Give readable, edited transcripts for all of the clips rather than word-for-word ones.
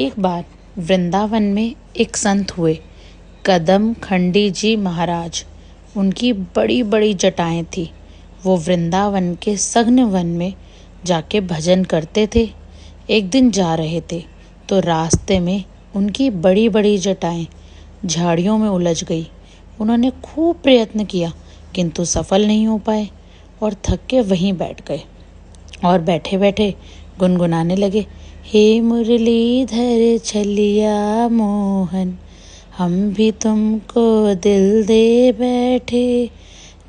एक बार वृंदावन में एक संत हुए, कदम खंडी जी महाराज। उनकी बड़ी बड़ी जटाएं थी। वो वृंदावन के सघन वन में जाके भजन करते थे। एक दिन जा रहे थे तो रास्ते में उनकी बड़ी बड़ी जटाएं झाड़ियों में उलझ गई। उन्होंने खूब प्रयत्न किया किंतु सफल नहीं हो पाए और थक के वहीं बैठ गए और बैठे बैठे गुनगुनाने लगे, हे मुरलीधर छलिया मोहन, हम भी तुमको दिल दे बैठे,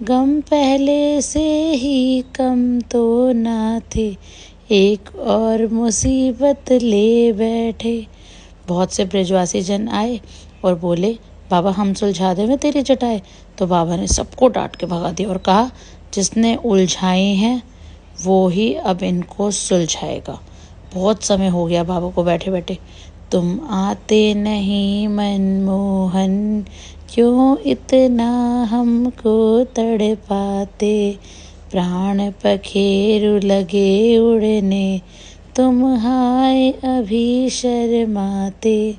गम पहले से ही कम तो ना थे, एक और मुसीबत ले बैठे। बहुत से ब्रजवासी जन आए और बोले, बाबा हम सुलझा दें तेरी जटाएं। तो बाबा ने सबको डांट के भगा दिया और कहा, जिसने उलझाई हैं वो ही अब इनको सुलझाएगा। बहुत समय हो गया बाबा को बैठे बैठे। तुम आते नहीं मनमोहन, क्यों इतना हमको तड़पाते, प्राण पखेरु लगे उड़ने, तुम हाय अभी शर्माते।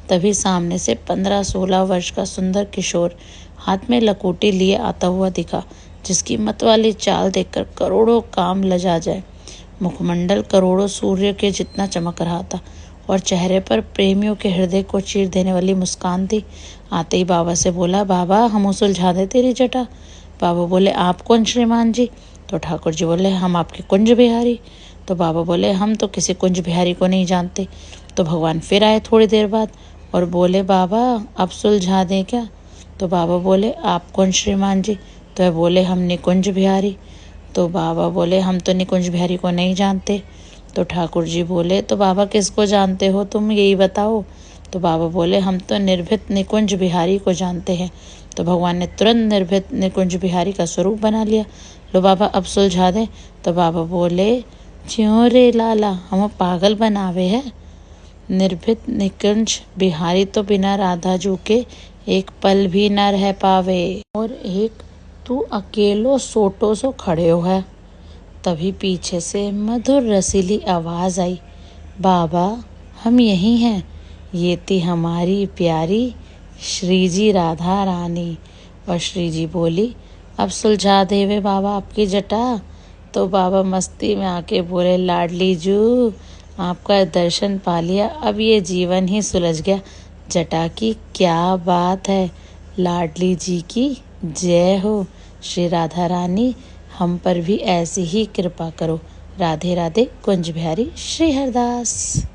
तभी सामने से 15-16 वर्ष का सुंदर किशोर हाथ में लकोटी लिए आता हुआ दिखा, जिसकी मतवाली चाल देखकर करोड़ों काम लजा जाए। मुखमंडल करोड़ों सूर्य के जितना चमक रहा था और चेहरे पर प्रेमियों के हृदय को चीर देने वाली मुस्कान थी। आते ही बाबा से बोला, बाबा हम सुलझा दे तेरी जटा। बाबा बोले, आप कौन श्रीमान जी? तो ठाकुर जी बोले, हम आपके कुंज बिहारी। तो बाबा बोले, हम तो किसी कुंज बिहारी को नहीं जानते। तो भगवान फिर आए थोड़ी देर बाद और बोले, बाबा अब सुलझा दें क्या? तो बाबा बोले, आप कौन श्रीमान जी? तो वह बोले, हम निकुंज बिहारी। तो बाबा बोले, हम तो निकुंज बिहारी को नहीं जानते। तो ठाकुर जी बोले, तो बाबा किसको जानते हो तुम, यही बताओ। तो बाबा बोले, हम तो निर्भीत निकुंज बिहारी को जानते हैं। तो भगवान ने तुरंत निर्भीत निकुंज बिहारी का स्वरूप बना लिया। लो बाबा अब सुलझा दें। तो बाबा बोले, क्यों रे लाला, हम पागल बनावे है? निर्भीत निकुंज बिहारी तो बिना राधा जू के एक पल भी न रह पावे, और एक तू अकेलो सोटो सो खड़े हो है। तभी पीछे से मधुर रसीली आवाज आई, बाबा हम यही हैं, ये थी हमारी प्यारी श्री जी राधा रानी। और श्री जी बोली, अब सुलझा देवे बाबा आपकी जटा। तो बाबा मस्ती में आके बोले, लाडली जू आपका दर्शन पा लिया, अब ये जीवन ही सुलझ गया। जटा की क्या बात है, लाडली जी की जय हो। श्री राधा रानी हम पर भी ऐसी ही कृपा करो। राधे राधे। कुंज बिहारी श्री हरदास।